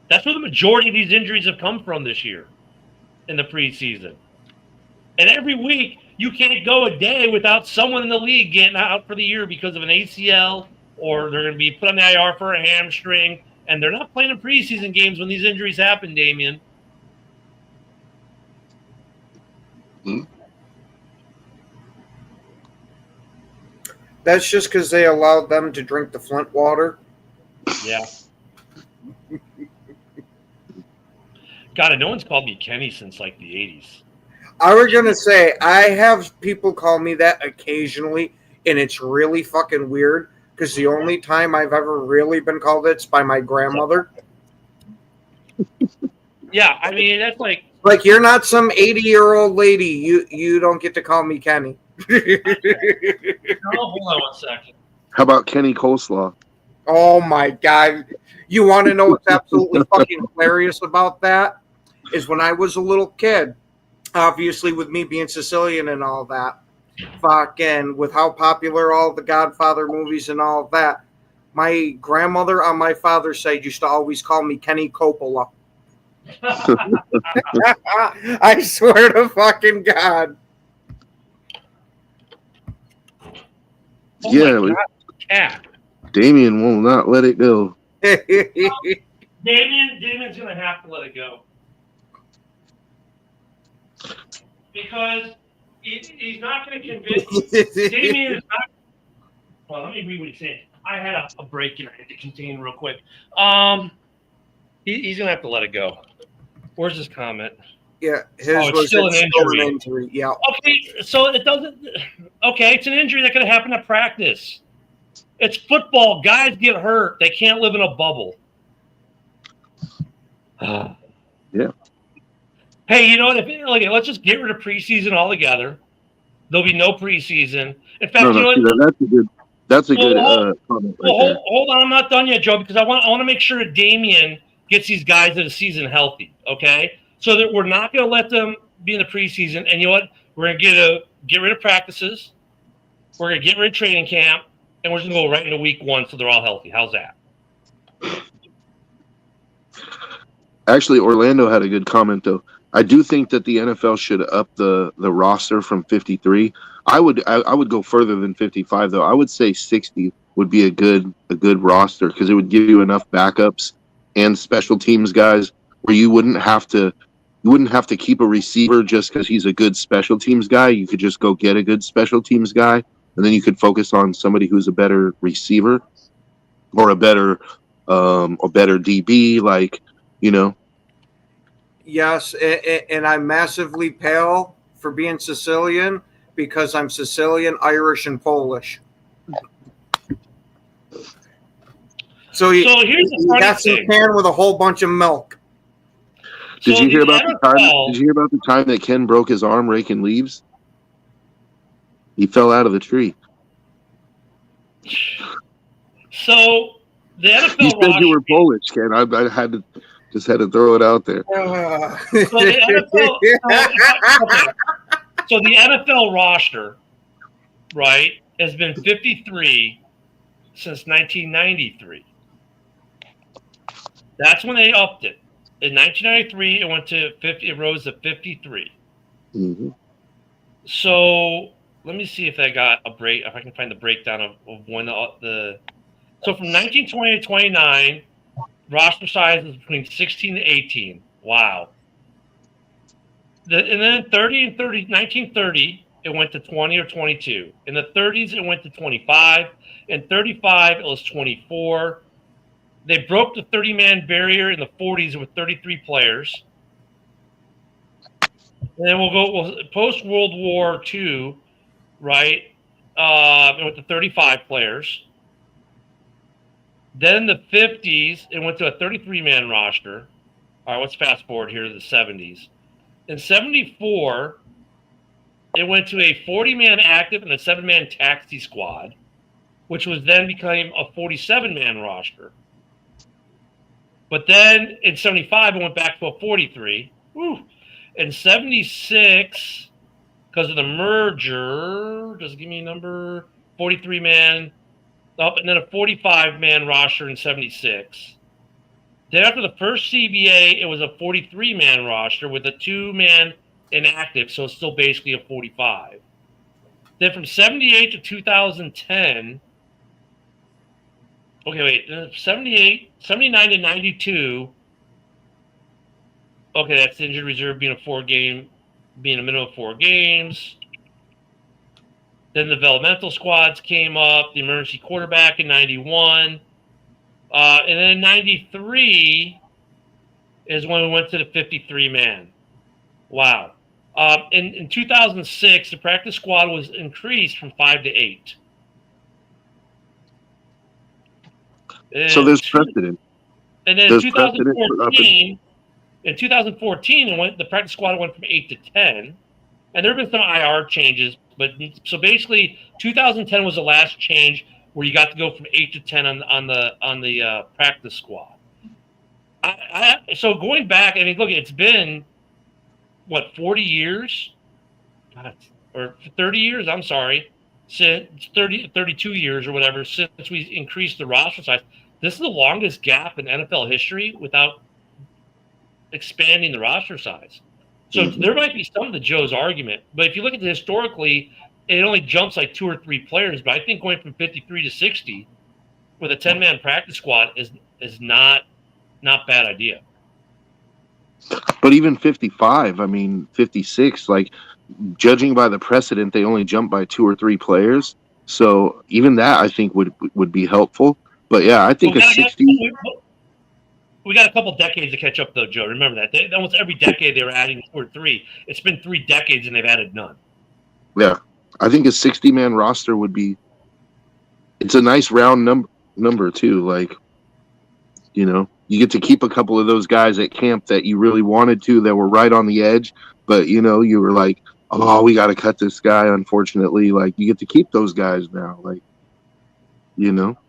That's where the majority of these injuries have come from this year in the preseason. And every week, you can't go a day without someone in the league getting out for the year because of an ACL, or they're going to be put on the IR for a hamstring, And they're not playing in preseason games when these injuries happen, Damian. That's just because they allowed them to drink the Flint water. Yeah. God, no one's called me Kenny since like the 80s. I was going to say, I have people call me that occasionally, and it's really fucking weird because the only time I've ever really been called it's by my grandmother. Yeah, I mean, that's like you're not some 80-year-old lady. You don't get to call me Kenny. No, hold on one second. How about Kenny Coleslaw? Oh my God. You want to know what's absolutely fucking hilarious about that? Is when I was a little kid, obviously with me being Sicilian and all that, fucking with how popular all the Godfather movies and all that, my grandmother on my father's side used to always call me Kenny Coppola. I swear to fucking God. Oh Yeah, my God, cat. Damien will not let it go. Damien's gonna have to let it go because he's not gonna convince. Damien is not. Well, let me read what he's saying. I had a break and I had to contain real quick. He's gonna have to let it go. Where's his comment? Yeah, his it's was still an injury. injury. Yeah. Okay, so it doesn't. Okay, it's an injury that could happen at practice. It's football. Guys get hurt. They can't live in a bubble. Yeah. Hey, you know what? Let's just get rid of preseason altogether. There'll be no preseason. In fact, you know what? That's a good comment. Hold on, I'm not done yet, Joe, because I want to make sure that Damien gets these guys in the season healthy. Okay, so that we're not going to let them be in the preseason. And you know what? We're going to get rid of practices. We're going to get rid of training camp, and we're just going to go right into week 1 so they're all healthy. How's that? Actually, Orlando had a good comment though. I do think that the NFL should up the roster from 53. I would go further than 55 though. I would say 60 would be a good roster because it would give you enough backups and special teams guys where you wouldn't have to keep a receiver just because he's a good special teams guy. You could just go get a good special teams guy, and then you could focus on somebody who's a better receiver or a better DB, like, you know. Yes, and I'm massively pale for being Sicilian because I'm Sicilian, Irish, and Polish. So here's the got some can with a whole bunch of milk. Did you hear about the time that Ken broke his arm raking leaves? He fell out of the tree. So the NFL. You said you were Polish, Ken. I had to throw it out there. So the NFL roster, right, has been 53 since 1993. That's when they upped it. In 1993, it went to 50. It rose to 53. Mm-hmm. So let me see if I got a break. If I can find the breakdown of when the. So from 1920 to 29, roster size is between 16 to 18. Wow. And then 1930, it went to 20 or 22. In the 30s, it went to 25. In 35, it was 24. They broke the 30-man barrier in the 40s with 33 players. And then we'll post-World War II, right? It went to 35 players. Then in the 50s, it went to a 33-man roster. All right, let's fast forward here to the 70s. In 74, it went to a 40-man active and a 7-man taxi squad, which was then became a 47-man roster. But then in 75, it went back to a 43. Woo. In 76, because of the merger, does it give me a number? 43-man, and then a 45-man roster in 76. Then after the first CBA, it was a 43-man roster with a 2-man inactive, so it's still basically a 45. Then from 78 to 2010, Okay, wait. 78, 79 to 92. Okay, that's the injured reserve being being a minimum of 4 games. Then the developmental squads came up, the emergency quarterback in 91. And then 93 is when we went to the 53 man. Wow. In 2006, the practice squad was increased from 5 to 8. So And there's precedent. and then There's precedent for up and in 2014, the practice squad went from 8 to 10. And there have been some IR changes, but so basically, 2010 was the last change where you got to go from 8 to 10 on the practice squad. So going back, I mean, look, it's been what 40 years, God, or 30 years. I'm sorry, since 32 years or whatever since we increased the roster size. This is the longest gap in NFL history without expanding the roster size. So there might be some to Joe's argument, but if you look at it historically, it only jumps like 2 or 3 players. But I think going from 53 to 60 with a 10-man practice squad is not bad idea. But even 55, I mean 56, like judging by the precedent, they only jump by 2 or 3 players. So even that I think would be helpful. But yeah, I think a 60. We got a couple decades to catch up, though, Joe. Remember that. Almost every decade they were adding 2 or 3. It's been 3 decades and they've added none. Yeah, I think a 60-man roster would be. It's a nice round number too. Like, you get to keep a couple of those guys at camp that you really wanted to, that were right on the edge, but you were like, oh, we got to cut this guy. Unfortunately, like you get to keep those guys now, like, and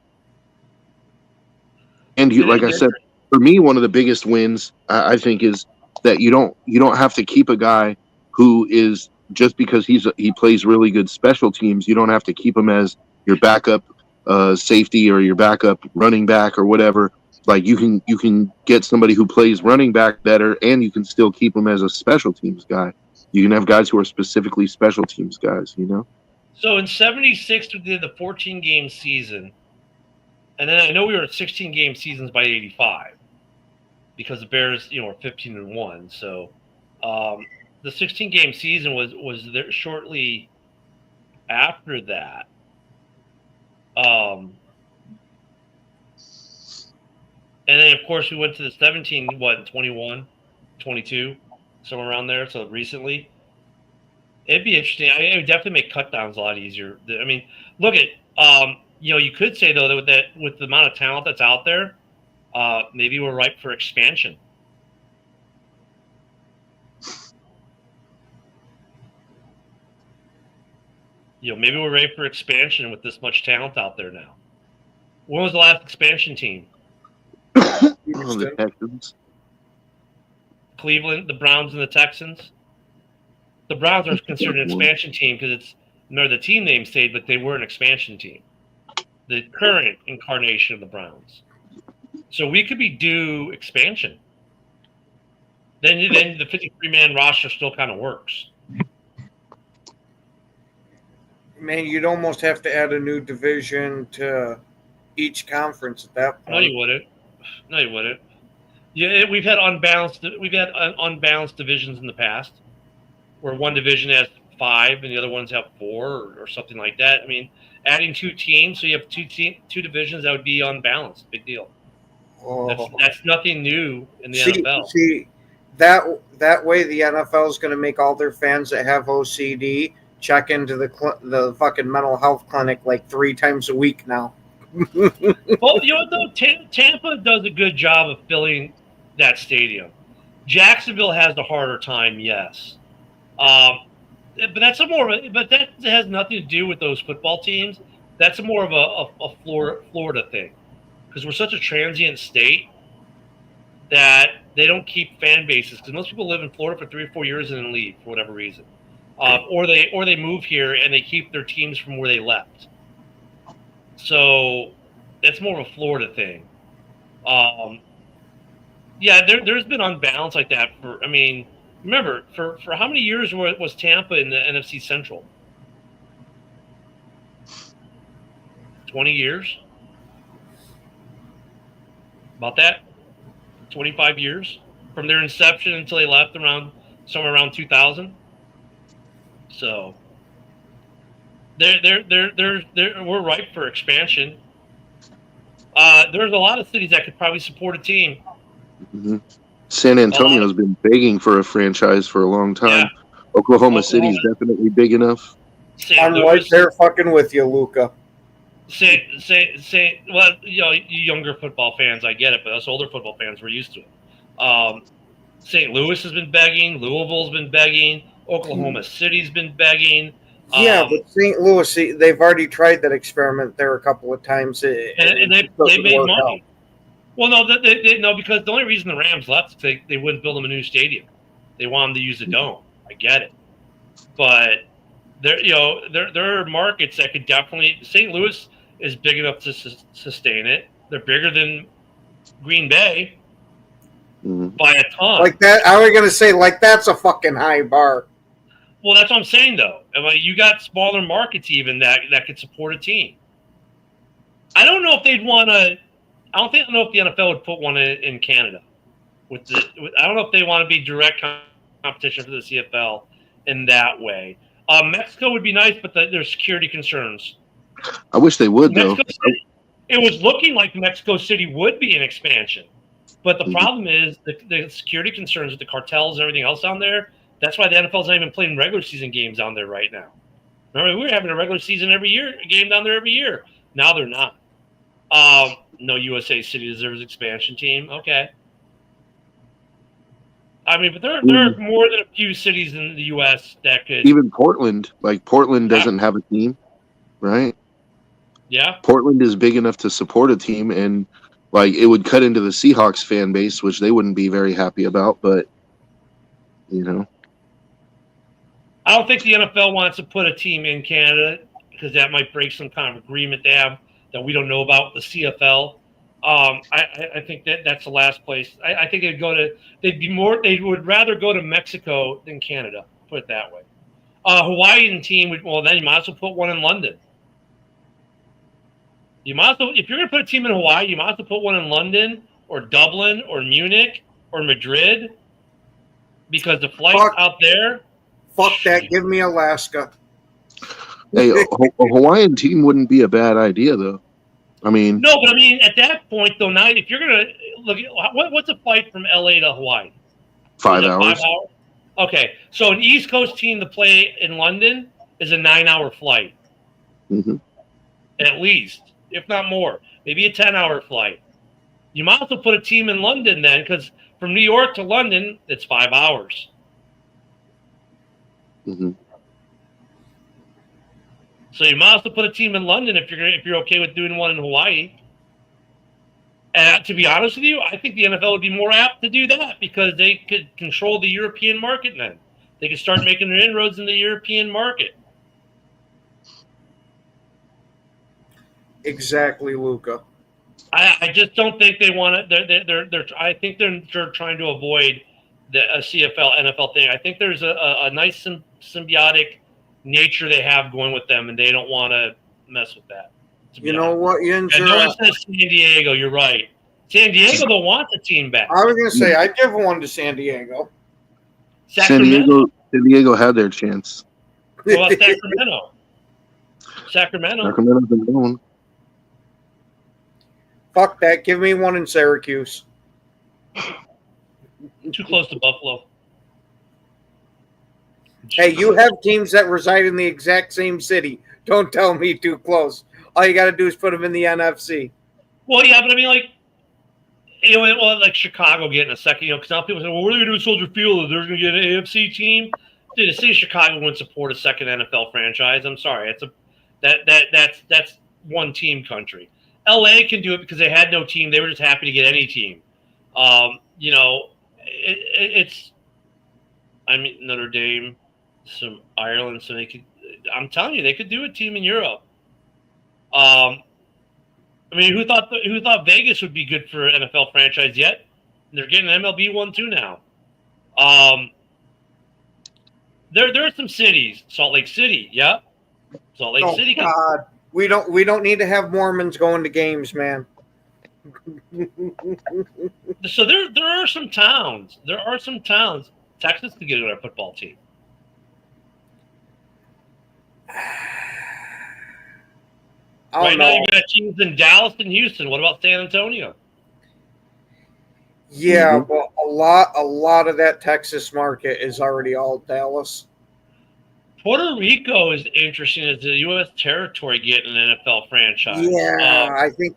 like I said. For me, one of the biggest wins I think is that you don't have to keep a guy who is just because he plays really good special teams. You don't have to keep him as your backup safety or your backup running back or whatever. Like you can get somebody who plays running back better, and you can still keep him as a special teams guy. You can have guys who are specifically special teams guys. So in '76 we did the 14-game season, and then I know we were at 16-game seasons by '85. Because the Bears, were 15-1. So the 16-game season was there shortly after that. And then, of course, we went to the 21, 22, somewhere around there. So recently, it'd be interesting. It would definitely make cutdowns a lot easier. I mean, look at, you could say, though, that with the amount of talent that's out there, maybe we're ripe for expansion. Maybe we're ready for expansion with this much talent out there now. When was the last expansion team? The Texans. Cleveland, the Browns, and the Texans. The Browns are considered an expansion team because the team name stayed, but they were an expansion team. The current incarnation of the Browns. So we could be due expansion. Then the 53-man roster still kind of works. Man, you'd almost have to add a new division to each conference at that point. No, you wouldn't. Yeah, we've had unbalanced divisions in the past, where one division has 5 and the other ones have 4 or something like that. I mean, adding 2 teams, so you have two divisions, that would be unbalanced. Big deal. Oh. That's nothing new in the NFL. See, that way the NFL is going to make all their fans that have OCD check into the fucking mental health clinic like 3 times a week now. Well, though, Tampa does a good job of filling that stadium. Jacksonville has the harder time, yes. But that has nothing to do with those football teams. That's more of a Florida thing. Because we're such a transient state that they don't keep fan bases. Because most people live in Florida for 3 or 4 years and then leave for whatever reason, or they move here and they keep their teams from where they left. So that's more of a Florida thing. There's been unbalance like that remember for how many years was Tampa in the NFC Central? 20 years. about that 25 years from their inception until they left somewhere around 2000. So we're ripe for expansion. There's a lot of cities that could probably support a team. Mm-hmm. San Antonio's been begging for a franchise for a long time. Yeah. Oklahoma City's definitely big enough. I'm right there fucking with you, Luca. Well, you younger football fans, I get it, but us older football fans, we're used to it. St. Louis has been begging. Louisville's been begging. Oklahoma City's been begging. Yeah, but St. Louis, they've already tried that experiment there a couple of times. And they made money. Well, no, no, because the only reason the Rams left is they wouldn't build them a new stadium. They want them to use the dome. I get it. But there are markets that could definitely – St. Louis is big enough to sustain it. They're bigger than Green Bay by a ton. Like that? How are we going to say, like, that's a fucking high bar? Well, that's what I'm saying, though. You got smaller markets even that could support a team. I don't know if they'd want to – I don't know if the NFL would put one in Canada. I don't know if they want to be direct competition for the CFL in that way. Mexico would be nice, but there's security concerns. I wish they would, though. It was looking like Mexico City would be an expansion. But the problem is the security concerns with the cartels and everything else down there. That's why the NFL's not even playing regular season games down there right now. Remember, we were having a regular season game down there every year. Now they're not. No USA City deserves expansion team. Okay. I mean, but there are more than a few cities in the U.S. that could. Even Portland. Like, Portland doesn't have a team, right? Yeah. Portland is big enough to support a team, and, like, it would cut into the Seahawks fan base, which they wouldn't be very happy about, but, I don't think the NFL wants to put a team in Canada because that might break some kind of agreement they have that we don't know about with the CFL. I think that's the last place. I think they would rather go to Mexico than Canada, put it that way. Hawaiian team then you might as well put one in London. You might as well, if you're going to put a team in Hawaii, you might as well put one in London or Dublin or Munich or Madrid because the flights out there. Fuck that. Give me Alaska. Hey, a Hawaiian team wouldn't be a bad idea, though. I mean, no, but I mean, at that point, though, now if you're gonna look at what's a flight from LA to Hawaii? 5 hours. 5 hours. Okay, so an East Coast team to play in London is a 9-hour flight, at least, if not more. Maybe a 10-hour flight. You might also put a team in London then, because from New York to London, it's 5 hours. So you might also put a team in London if you're okay with doing one in Hawaii. And to be honest with you, I think the NFL would be more apt to do that because they could control the European market then. They could start making their inroads in the European market. Exactly, Luca. I just don't think they want to. I think they're trying to avoid the CFL NFL thing. I think there's a nice symbiotic nature they have going with them, and they don't want to mess with that. You know what, Yinzer? No one says San Diego. You're right. San Diego don't want the team back. I was going to say I'd give one to San Diego. San Diego had their chance. What about Sacramento? Sacramento's been going. Fuck that. Give me one in Syracuse. Too close to Buffalo. Hey, you have teams that reside in the exact same city. Don't tell me too close. All you got to do is put them in the NFC. Well, yeah, but I mean, like Chicago getting a second, because now people say, well, what are they going to do with Soldier Field? They're going to get an AFC team? Dude, the city of Chicago wouldn't support a second NFL franchise. I'm sorry. That's one team country. LA can do it because they had no team. They were just happy to get any team. Notre Dame, some Ireland, so I'm telling you, they could do a team in Europe. Who thought Vegas would be good for an NFL franchise yet? They're getting an MLB one too now. There are some cities, Salt Lake City, yeah. Salt Lake City. God, we don't need to have Mormons going to games, man. So there are some towns. There are some towns. Texas could get a football team. Right now, you got teams in Dallas and Houston. What about San Antonio? Yeah, but a lot of that Texas market is already all Dallas. Puerto Rico is interesting as the U.S. territory getting an NFL franchise. Yeah, I think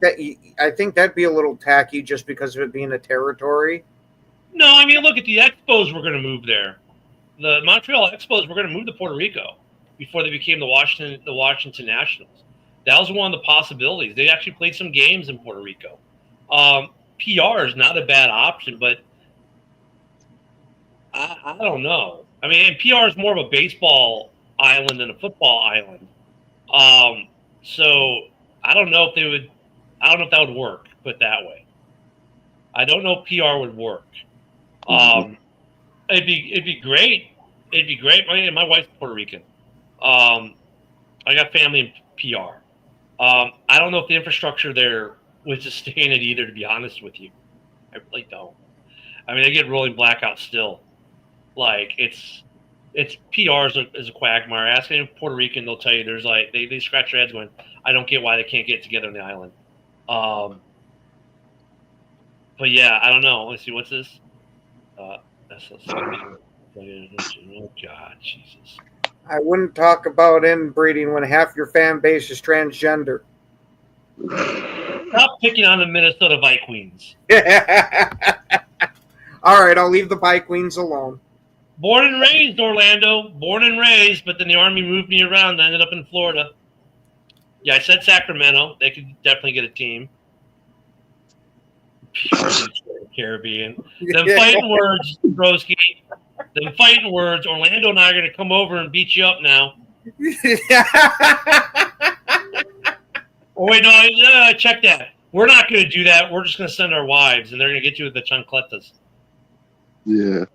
that'd be a little tacky just because of it being a territory. No, I mean, look at the Expos were going to move there. The Montreal Expos were going to move to Puerto Rico before they became the Washington Nationals. That was one of the possibilities. They actually played some games in Puerto Rico. PR is not a bad option, but I don't know. I mean, PR is more of a baseball island than a football island. So I don't know if they would. I don't know if that would work. Put it that way. I don't know if PR would work. It'd be great. It'd be great. My wife's Puerto Rican. I got family in PR. I don't know if the infrastructure there would sustain it either, to be honest with you. I really don't. I mean, they get rolling blackouts still. Like, it's PR is a quagmire. Ask any Puerto Rican, they'll tell you there's like, they scratch their heads going, I don't get why they can't get together on the island. But yeah, I don't know. Let's see, what's this? Oh, God, Jesus. I wouldn't talk about inbreeding when half your fan base is transgender. Stop picking on the Minnesota Vikings. All right, I'll leave the Vikings alone. Born and raised, Orlando. Born and raised, but then the Army moved me around. I ended up in Florida. Yeah, I said Sacramento. They could definitely get a team. Caribbean. Them fighting words, Broski. Them fighting words. Orlando and I are going to come over and beat you up now. Oh, wait, no, check that. We're not going to do that. We're just going to send our wives, and they're going to get you with the chancletas. Yeah.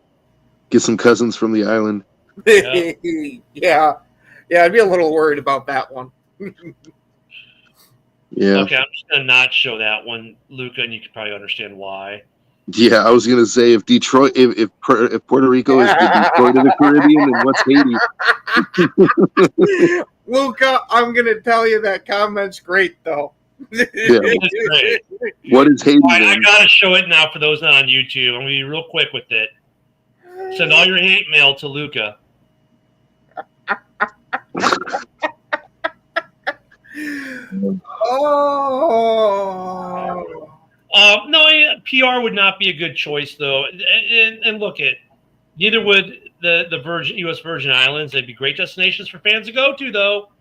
Get some cousins from the island. Yeah. Yeah, I'd be a little worried about that one. Yeah. Okay, I'm just going to not show that one, Luca, and you can probably understand why. Yeah, I was gonna say if Detroit, if Puerto Rico is the Detroit of the Caribbean, then what's Haiti? Luca, I'm gonna tell you that comment's great though. Yeah. It is great. What is Haiti? All right, I gotta show it now for those not on YouTube. I'm gonna be real quick with it. Send all your hate mail to Luca. Oh. No, PR would not be a good choice, though. And look, neither would the U.S. Virgin Islands. They'd be great destinations for fans to go to, though,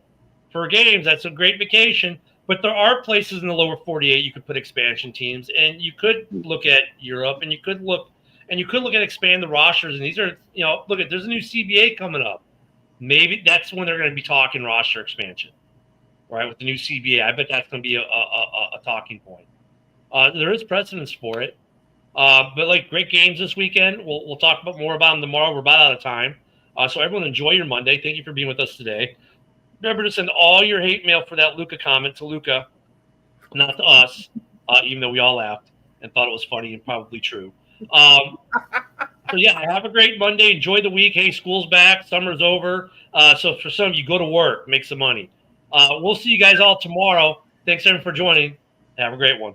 for games. That's a great vacation. But there are places in the lower 48 you could put expansion teams, and you could look at Europe, and you could look at expand the rosters. And these are, look at there's a new CBA coming up. Maybe that's when they're going to be talking roster expansion, right? With the new CBA, I bet that's going to be a talking point. There is precedence for it, but like great games this weekend. We'll talk more about them tomorrow. We're about out of time, so everyone enjoy your Monday. Thank you for being with us today. Remember to send all your hate mail for that Luca comment to Luca, not to us, even though we all laughed and thought it was funny and probably true. So yeah, have a great Monday. Enjoy the week. Hey, school's back. Summer's over. So for some of you, go to work, make some money. We'll see you guys all tomorrow. Thanks everyone for joining. Have a great one.